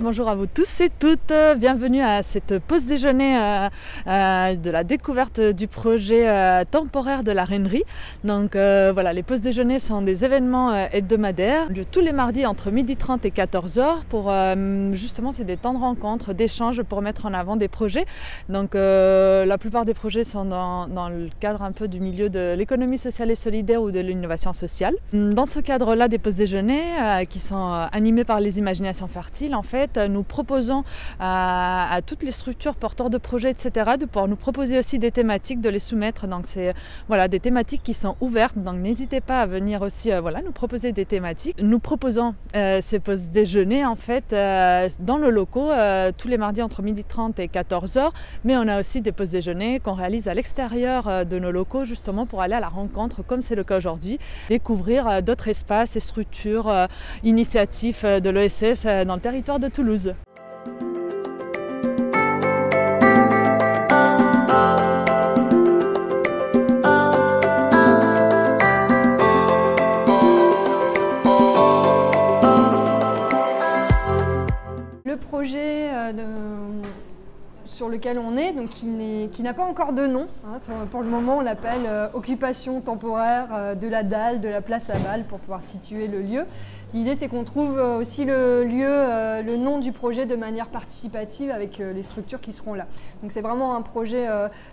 bonjour à vous tous et toutes, bienvenue à cette pause déjeuner de la découverte du projet temporaire de la Reinerie. Donc voilà, les pauses déjeuner sont des événements hebdomadaires, lieu tous les mardis entre 12h30 et 14h pour justement c'est des temps de rencontre, d'échange pour mettre en avant des projets. Donc la plupart des projets sont dans le cadre un peu du milieu de l'économie sociale et solidaire ou de l'innovation sociale. Dans ce cadre-là des pauses déjeuner qui sont animées par les imaginations fertiles, en fait, nous proposons à toutes les structures porteurs de projets, etc., de pouvoir nous proposer aussi des thématiques, de les soumettre. Donc c'est voilà, des thématiques qui sont ouvertes. Donc n'hésitez pas à venir aussi voilà, nous proposer des thématiques. Nous proposons ces pauses déjeuner en fait dans le locaux tous les mardis entre 12h30 et 14h. Mais on a aussi des pauses déjeuner qu'on réalise à l'extérieur de nos locaux justement pour aller à la rencontre, comme c'est le cas aujourd'hui, découvrir d'autres espaces et structures, initiatives de l'ESS dans le territoire de Toulouse. Le projet sur lequel on est, donc qui n'a pas encore de nom, hein, pour le moment on l'appelle occupation temporaire de la dalle de la place à Bâle pour pouvoir situer le lieu. L'idée c'est qu'on trouve aussi le lieu, le nom du projet de manière participative avec les structures qui seront là. Donc c'est vraiment un projet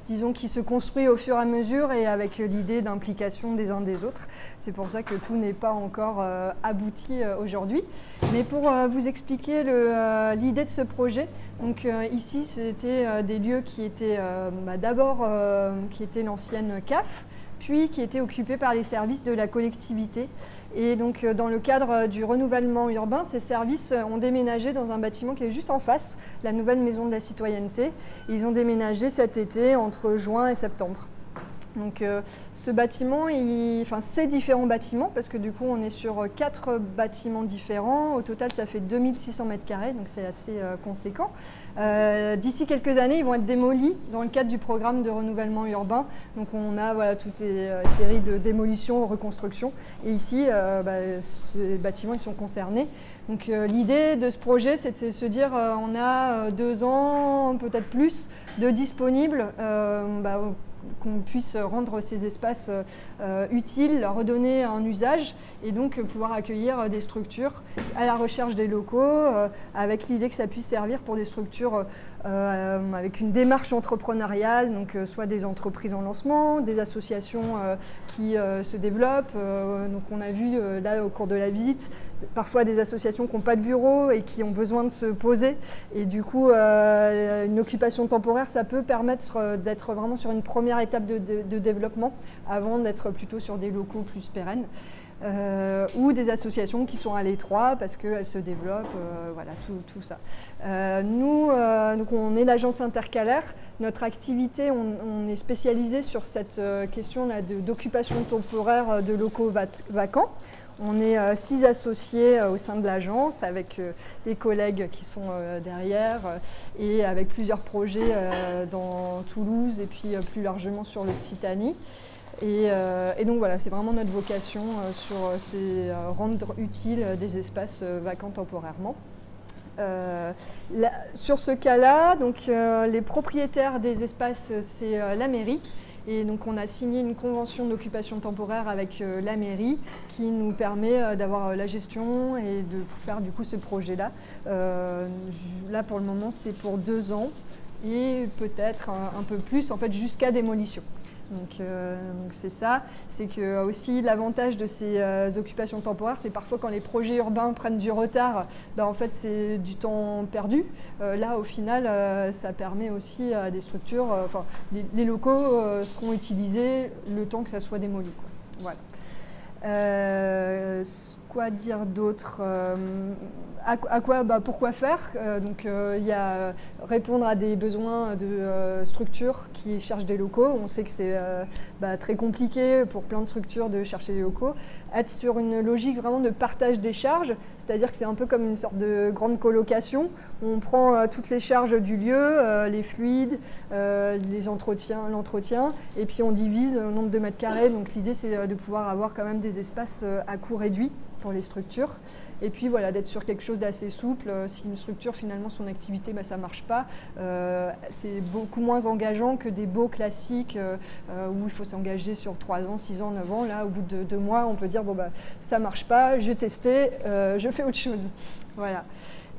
disons qui se construit au fur et à mesure et avec l'idée d'implication des uns des autres. C'est pour ça que tout n'est pas encore abouti aujourd'hui. Mais pour vous expliquer l'idée de ce projet, donc ici c'était des lieux qui étaient d'abord qui étaient l'ancienne CAF, puis qui étaient occupés par les services de la collectivité. Et donc dans le cadre du renouvellement urbain, ces services ont déménagé dans un bâtiment qui est juste en face, la nouvelle maison de la citoyenneté. Et ils ont déménagé cet été entre juin et septembre. Donc ce bâtiment, ces différents bâtiments, parce que du coup on est sur 4 bâtiments différents, au total ça fait 2600 m², donc c'est assez conséquent. D'ici quelques années, ils vont être démolis dans le cadre du programme de renouvellement urbain. Donc on a voilà, toutes les séries de démolitions, reconstructions, et ici ces bâtiments ils sont concernés. Donc l'idée de ce projet, c'est de se dire on a 2 ans, peut-être plus, de disponibles qu'on puisse rendre ces espaces utiles, leur redonner un usage et donc pouvoir accueillir des structures à la recherche des locaux avec l'idée que ça puisse servir pour des structures avec une démarche entrepreneuriale, donc soit des entreprises en lancement, des associations qui se développent. Donc on a vu là au cours de la visite, parfois des associations qui n'ont pas de bureau et qui ont besoin de se poser. Et du coup, une occupation temporaire, ça peut permettre d'être vraiment sur une première étape de développement avant d'être plutôt sur des locaux plus pérennes. Ou des associations qui sont à l'étroit parce qu'elles se développent, voilà, tout ça. Nous, donc on est l'agence intercalaire. Notre activité, on est spécialisé sur cette question-là d'occupation temporaire de locaux vacants. On est 6 associés au sein de l'agence avec des collègues qui sont derrière et avec plusieurs projets dans Toulouse et puis plus largement sur l'Occitanie. Et donc voilà, c'est vraiment notre vocation c'est rendre utile des espaces vacants temporairement. Sur ce cas-là, donc les propriétaires des espaces, c'est la mairie. Et donc on a signé une convention d'occupation temporaire avec la mairie qui nous permet d'avoir la gestion et de faire du coup ce projet-là. Là pour le moment c'est pour 2 ans et peut-être un peu plus en fait jusqu'à démolition. Donc c'est ça, c'est que aussi l'avantage de ces occupations temporaires, c'est parfois quand les projets urbains prennent du retard, en fait c'est du temps perdu. Là au final, ça permet aussi à des structures, les locaux seront utilisés le temps que ça soit démoli, quoi. Voilà. Quoi dire d'autre? Pourquoi faire? Donc il y a répondre à des besoins de structures qui cherchent des locaux. On sait que c'est très compliqué pour plein de structures de chercher des locaux. Être sur une logique vraiment de partage des charges, c'est-à-dire que c'est un peu comme une sorte de grande colocation. on prend toutes les charges du lieu, les fluides, l'entretien, et puis on divise le nombre de mètres carrés. Donc l'idée c'est de pouvoir avoir quand même des espaces à coût réduit pour les structures. Et puis voilà, d'être sur quelque chose d'assez souple. Si une structure, finalement, son activité, ça ne marche pas, c'est beaucoup moins engageant que des baux classiques où il faut s'engager sur 3 ans, 6 ans, 9 ans. Là, au bout de 2 mois, on peut dire, bon, ça ne marche pas, j'ai testé, je fais autre chose. Voilà.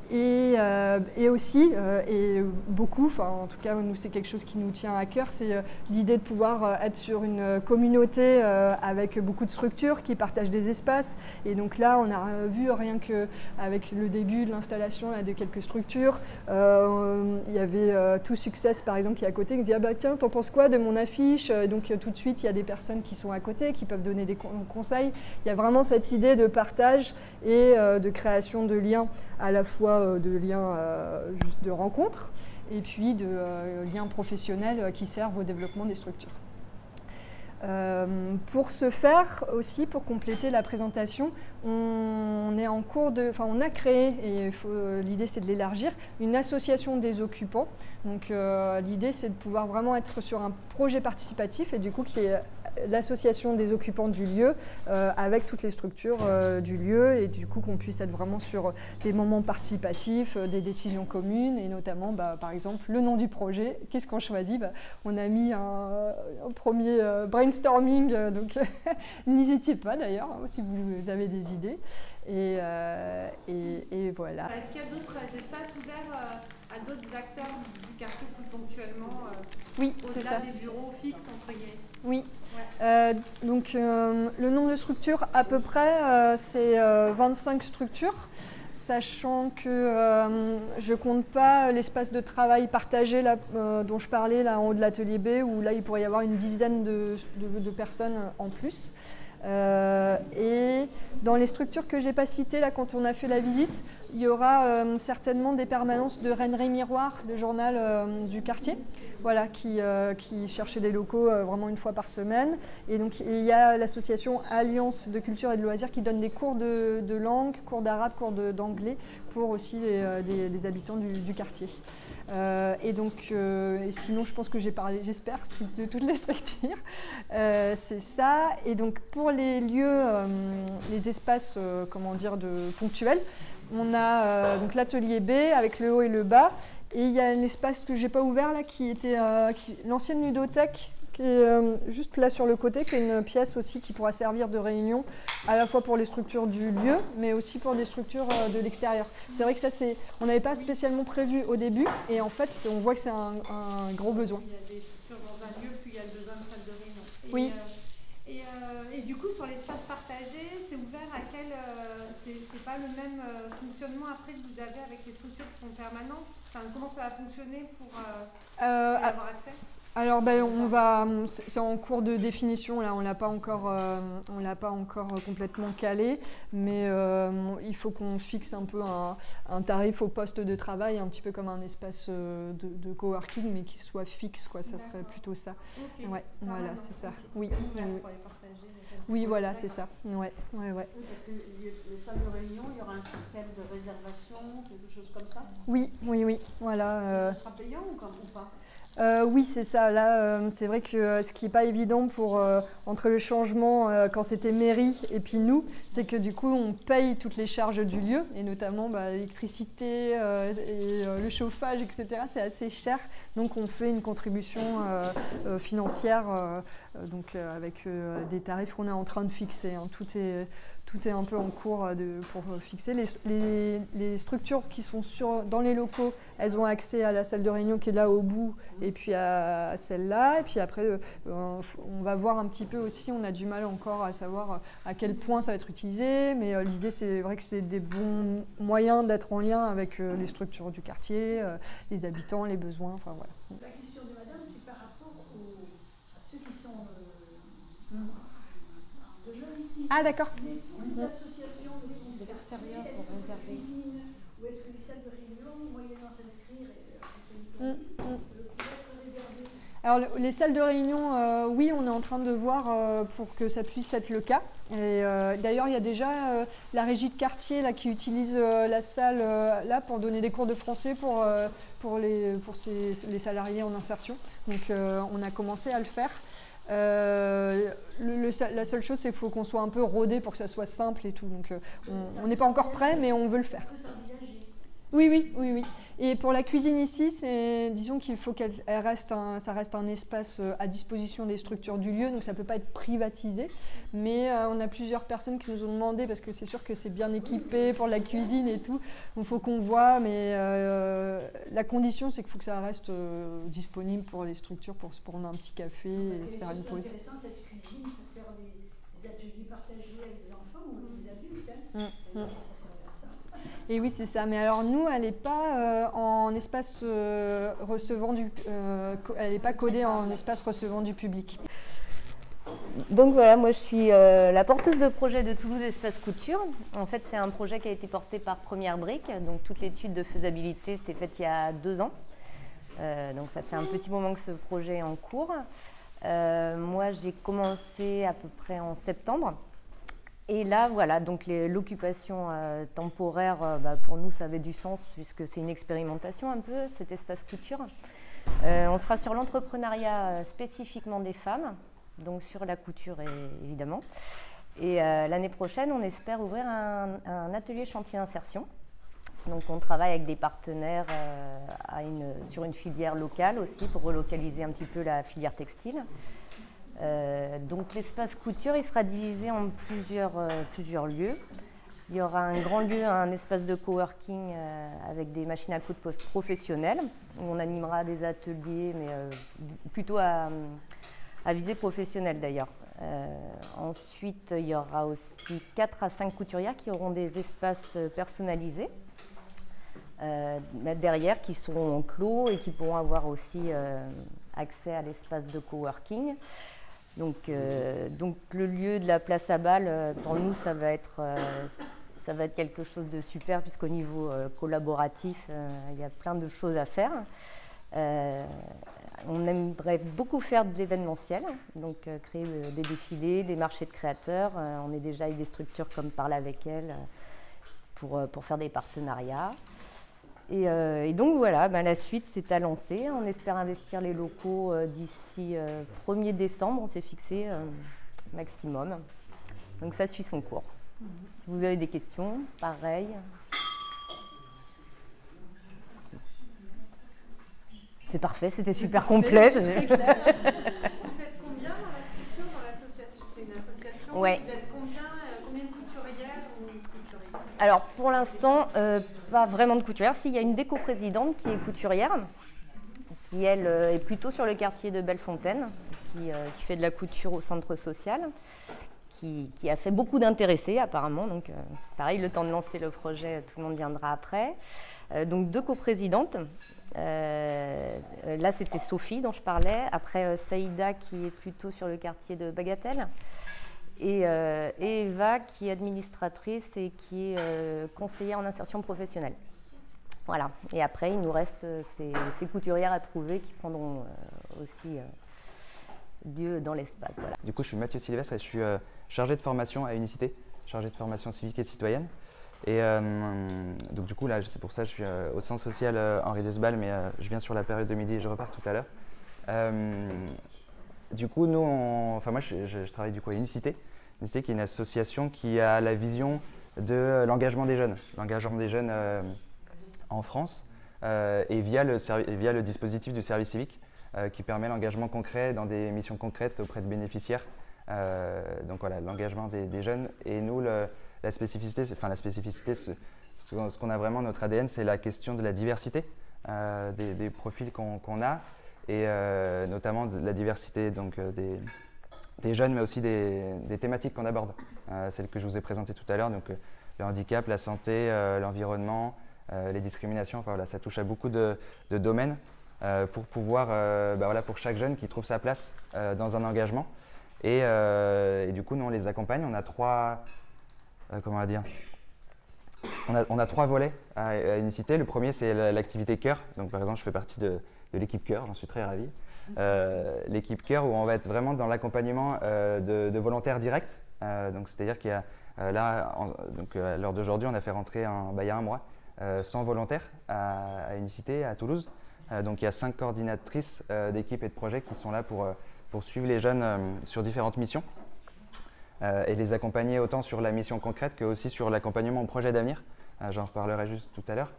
Et aussi, et beaucoup, en tout cas nous c'est quelque chose qui nous tient à cœur, c'est l'idée de pouvoir être sur une communauté avec beaucoup de structures qui partagent des espaces. Et donc là on a vu rien qu'avec le début de l'installation de quelques structures, il y avait Tout Success par exemple qui est à côté, qui dit ah bah tiens t'en penses quoi de mon affiche, donc tout de suite il y a des personnes qui sont à côté, qui peuvent donner des conseils. Il y a vraiment cette idée de partage et de création de liens, à la fois de liens juste de rencontres et puis de liens professionnels qui servent au développement des structures. Pour ce faire aussi, pour compléter la présentation, on a créé, et l'idée c'est de l'élargir, une association des occupants. Donc l'idée c'est de pouvoir vraiment être sur un projet participatif et du coup qui est l'association des occupants du lieu avec toutes les structures du lieu et du coup qu'on puisse être vraiment sur des moments participatifs, des décisions communes et notamment par exemple le nom du projet. Qu'est-ce qu'on choisit? On a mis un premier brainstorming, donc n'hésitez pas d'ailleurs si vous avez des idées. Et voilà. Est-ce qu'il y a d'autres espaces ouverts à d'autres acteurs du quartier plus ponctuellement oui, c'est ça. Au-delà des bureaux fixes entre guillemets? Oui. Ouais. Donc le nombre de structures à peu près c'est 25 structures, sachant que je ne compte pas l'espace de travail partagé là, dont je parlais là en haut de l'atelier B où là il pourrait y avoir une dizaine de personnes en plus. Et dans les structures que je n'ai pas citées là quand on a fait la visite, il y aura certainement des permanences de Rennerie Miroir, le journal du quartier, voilà, qui cherchait des locaux vraiment une fois par semaine. Et donc il y a l'association Alliance de culture et de loisirs qui donne des cours de langue, cours d'arabe, cours d'anglais pour aussi les habitants du quartier. Et donc, sinon je pense que j'ai parlé, j'espère, de toutes les structures. C'est ça. Et donc pour les lieux, les espaces, comment dire, ponctuels, on a donc l'atelier B avec le haut et le bas. Et il y a l'espace que je n'ai pas ouvert là, qui était l'ancienne ludothèque, qui est juste là sur le côté, qui est une pièce aussi qui pourra servir de réunion, à la fois pour les structures du lieu, mais aussi pour des structures de l'extérieur. C'est vrai que ça, on n'avait pas spécialement prévu au début, et en fait, on voit que c'est un gros besoin. Il y a des structures dans un lieu, puis il y a besoin de salle de réunion. Oui. Et du coup, sur l'espace partagé, c'est ouvert à quel... c'est pas le même fonctionnement après que vous avez avec les structures qui sont permanentes? Enfin, comment ça va fonctionner pour y avoir accès? Alors, c'est en cours de définition, là, on l'a pas encore complètement calé, mais il faut qu'on fixe un peu un tarif au poste de travail, un petit peu comme un espace de coworking, mais qui soit fixe, quoi. Ça serait plutôt ça. Okay. Ouais, voilà, c'est ça. Oui. Oui, voilà, c'est ça. Ouais. Oui, parce que les salles de réunion, il y aura un système de réservation, quelque chose comme ça? Oui, voilà. Ce sera payant ou pas? Oui, c'est ça. Là, c'est vrai que ce qui n'est pas évident entre le changement quand c'était mairie et puis nous, c'est que du coup, on paye toutes les charges du lieu, et notamment l'électricité et le chauffage, etc. C'est assez cher. Donc, on fait une contribution financière donc, avec des tarifs qu'on est en train de fixer. Hein. Tout est un peu en cours pour fixer. Les structures qui sont dans les locaux, elles ont accès à la salle de réunion qui est là au bout et puis à celle-là. Et puis après, on va voir un petit peu aussi, on a du mal encore à savoir à quel point ça va être utilisé. Mais l'idée, c'est vrai que c'est des bons moyens d'être en lien avec les structures du quartier, les habitants, les besoins. Enfin, voilà. La question de madame, c'est par rapport à ceux qui sont de jeunes ici. Ah, d'accord. Les associations de l'extérieur pour réserver. Ou est-ce que les salles de réunion, moyennant s'inscrire, peuvent être réservées? Alors les salles de réunion, oui, on est en train de voir pour que ça puisse être le cas. Et d'ailleurs, il y a déjà la régie de quartier là, qui utilise la salle là pour donner des cours de français pour les salariés en insertion. Donc on a commencé à le faire. La seule chose, c'est qu'il faut qu'on soit un peu rodé pour que ça soit simple et tout. Donc on n'est pas encore prêt, mais on veut le faire. Oui. Et pour la cuisine ici, disons qu'il faut ça reste un espace à disposition des structures du lieu, donc ça ne peut pas être privatisé. Mais on a plusieurs personnes qui nous ont demandé, parce que c'est sûr que c'est bien équipé pour la cuisine et tout, donc il faut qu'on voit, mais la condition, c'est qu'il faut que ça reste disponible pour les structures, pour prendre un petit café et se faire une pause. C'est intéressant cette cuisine pour faire des ateliers partagés avec des enfants ou des adultes. Hein. Et oui, c'est ça. Mais alors nous, elle n'est pas en espace recevant elle n'est pas codée en espace recevant du public. Donc voilà, moi je suis la porteuse de projet de Toulouse Espace Couture. En fait, c'est un projet qui a été porté par Première Brique. Donc toute l'étude de faisabilité s'est faite il y a 2 ans. Donc ça fait un petit moment que ce projet est en cours. Moi, j'ai commencé à peu près en septembre. Et là, voilà, donc l'occupation temporaire, pour nous, ça avait du sens puisque c'est une expérimentation un peu, cet espace couture. On sera sur l'entrepreneuriat spécifiquement des femmes, donc sur la couture évidemment. Et l'année prochaine, on espère ouvrir un atelier chantier insertion. Donc on travaille avec des partenaires sur une filière locale aussi pour relocaliser un petit peu la filière textile. Donc l'espace couture, il sera divisé en plusieurs lieux. Il y aura un grand lieu, un espace de coworking avec des machines à coudre professionnelles, où on animera des ateliers, mais plutôt à visée professionnelle d'ailleurs. Ensuite, il y aura aussi 4 à 5 couturières qui auront des espaces personnalisés derrière, qui seront clos et qui pourront avoir aussi accès à l'espace de coworking. Donc le lieu de la place à Bâle, pour nous, ça va être quelque chose de super, puisqu'au niveau collaboratif, il y a plein de choses à faire. On aimerait beaucoup faire de l'événementiel, donc créer des défilés, des marchés de créateurs. On est déjà avec des structures comme Parle avec elle pour faire des partenariats. Et donc voilà, la suite c'est à lancer. On espère investir les locaux d'ici 1er décembre, on s'est fixé maximum. Donc ça suit son cours. Si vous avez des questions, pareil. C'est parfait, c'était super complet. Vous êtes combien dans la structure, dans l'association? C'est une association. Ouais. Vous êtes combien de couturières ou couturiers? Alors pour l'instant, pas vraiment de couturière. Si, il y a une déco-présidente qui est couturière, qui elle est plutôt sur le quartier de Bellefontaine, qui fait de la couture au centre social, qui a fait beaucoup d'intéressés apparemment. Donc pareil, le temps de lancer le projet, tout le monde viendra après. Donc 2 coprésidentes. Là c'était Sophie dont je parlais. Après Saïda qui est plutôt sur le quartier de Bagatelle. Et Eva qui est administratrice et qui est conseillère en insertion professionnelle. Voilà. Et après, il nous reste ces couturières à trouver qui prendront aussi lieu dans l'espace. Voilà. Du coup, je suis Mathieu Sylvestre et je suis chargé de formation à Unicité, chargé de formation civique et citoyenne. Et donc du coup, là, c'est pour ça que je suis au centre social Henri Desbal, mais je viens sur la période de midi et je repars tout à l'heure. Du coup, nous, moi, je travaille du coup à Unicité. Unicité qui est une association qui a la vision de l'engagement des jeunes. L'engagement des jeunes en France et via le dispositif du service civique qui permet l'engagement concret dans des missions concrètes auprès de bénéficiaires. Donc voilà, l'engagement des jeunes. Et nous, la spécificité, ce qu'on a vraiment notre ADN, c'est la question de la diversité des profils qu'on a. Et notamment de la diversité donc, des jeunes, mais aussi des thématiques qu'on aborde. Celles que je vous ai présentées tout à l'heure, donc le handicap, la santé, l'environnement, les discriminations, enfin, voilà, ça touche à beaucoup de domaines pour pouvoir, pour chaque jeune qui trouve sa place dans un engagement. Et du coup, nous, on les accompagne. On a 3, on a 3 volets à Unicité. Le premier, c'est l'activité cœur. Donc, par exemple, je fais partie de l'équipe cœur, j'en suis très ravi. l'équipe cœur, où on va être vraiment dans l'accompagnement de volontaires directs. Donc c'est-à-dire qu'il y a à l'heure d'aujourd'hui, on a fait rentrer il y a un mois 100 volontaires à Unicité, à Toulouse. Donc il y a 5 coordinatrices d'équipes et de projets qui sont là pour suivre les jeunes sur différentes missions et les accompagner autant sur la mission concrète que aussi sur l'accompagnement au projet d'avenir. J'en reparlerai juste tout à l'heure.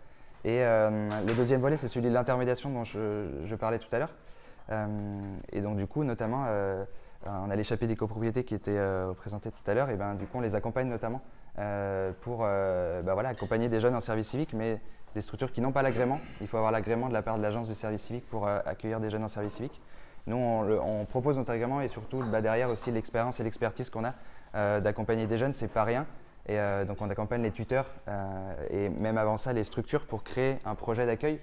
Et le deuxième volet, c'est celui de l'intermédiation dont je parlais tout à l'heure. Et donc du coup, notamment, on a l'échappée des copropriétés qui était présentée tout à l'heure, et du coup on les accompagne notamment pour accompagner des jeunes en service civique, mais des structures qui n'ont pas l'agrément. Il faut avoir l'agrément de la part de l'agence du service civique pour accueillir des jeunes en service civique. Nous, on propose notre agrément et surtout derrière aussi l'expérience et l'expertise qu'on a d'accompagner des jeunes, c'est pas rien. Et donc on accompagne les tuteurs et même avant ça les structures pour créer un projet d'accueil,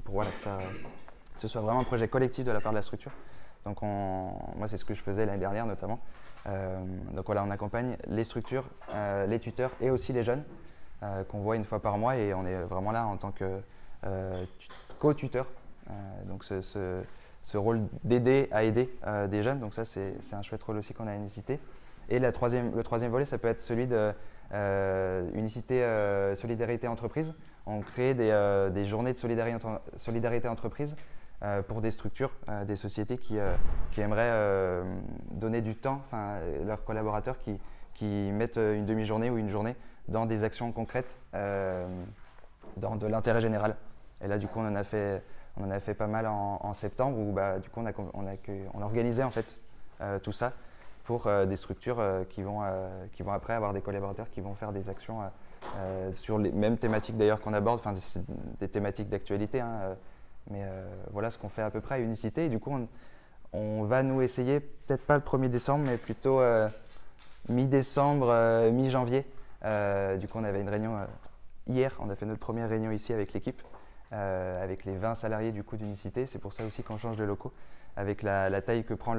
pour que ce soit vraiment un projet collectif de la part de la structure. Donc moi c'est ce que je faisais l'année dernière notamment. Donc voilà, on accompagne les structures, les tuteurs et aussi les jeunes qu'on voit une fois par mois, et on est vraiment là en tant que co-tuteur. Donc ce rôle d'aider à aider des jeunes, donc ça c'est un chouette rôle aussi qu'on a à Unicité. Et le troisième volet, ça peut être celui de Unicité Solidarité Entreprise. On crée des journées de solidarité entreprise pour des structures, des sociétés qui aimeraient donner du temps, leurs collaborateurs qui mettent une demi-journée ou une journée dans des actions concrètes dans de l'intérêt général. Et là, du coup, on en a fait pas mal en septembre, où du coup, on a organisé en fait tout ça pour des structures qui vont après avoir des collaborateurs qui vont faire des actions sur les mêmes thématiques d'ailleurs qu'on aborde, des thématiques d'actualité. Mais voilà ce qu'on fait à peu près à Unicité. Et du coup, on va nous essayer, peut-être pas le 1er décembre, mais plutôt mi-décembre, mi-janvier. Du coup, on avait une réunion hier, on a fait notre première réunion ici avec l'équipe, avec les 20 salariés du coup d'Unicité. C'est pour ça aussi qu'on change de locaux, avec la taille que prend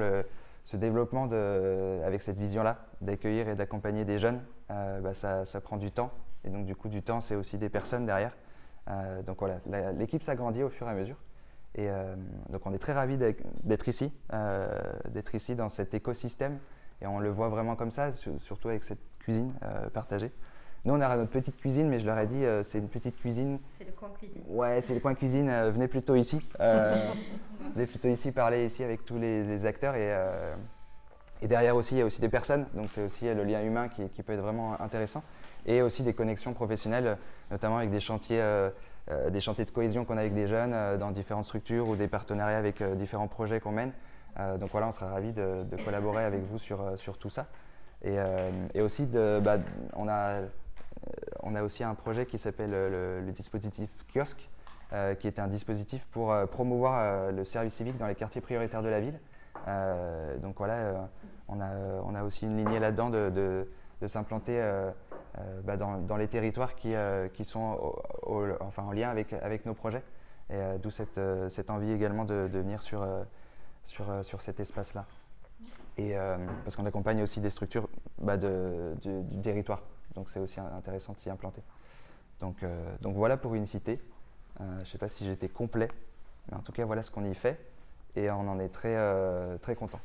ce développement avec cette vision-là, d'accueillir et d'accompagner des jeunes. Ça prend du temps. Et donc du coup, du temps, c'est aussi des personnes derrière. Donc voilà, l'équipe s'agrandit au fur et à mesure. Et donc on est très ravis d'être ici dans cet écosystème. Et on le voit vraiment comme ça, surtout avec cette cuisine partagée. Nous, on a notre petite cuisine, mais je leur ai dit, c'est une petite cuisine. C'est le coin cuisine. Ouais, c'est le coin cuisine. Venez plutôt ici. Venez plutôt ici, parler ici avec tous les acteurs. Et derrière aussi, il y a aussi des personnes. Donc c'est aussi le lien humain qui peut être vraiment intéressant. Et aussi des connexions professionnelles, notamment avec des chantiers de cohésion qu'on a avec des jeunes dans différentes structures ou des partenariats avec différents projets qu'on mène. Donc voilà, on sera ravis de collaborer avec vous sur tout ça. Et aussi, on a aussi un projet qui s'appelle le dispositif kiosque, qui est un dispositif pour promouvoir le service civique dans les quartiers prioritaires de la ville. Donc voilà, on a aussi une lignée là-dedans de s'implanter dans les territoires qui sont en lien avec nos projets. Et d'où cette envie également de venir sur cet espace-là. Et parce qu'on accompagne aussi des structures du territoire. Donc c'est aussi intéressant de s'y implanter. Donc voilà pour Unicité. Je ne sais pas si j'étais complet, mais en tout cas voilà ce qu'on y fait. Et on en est très, très content.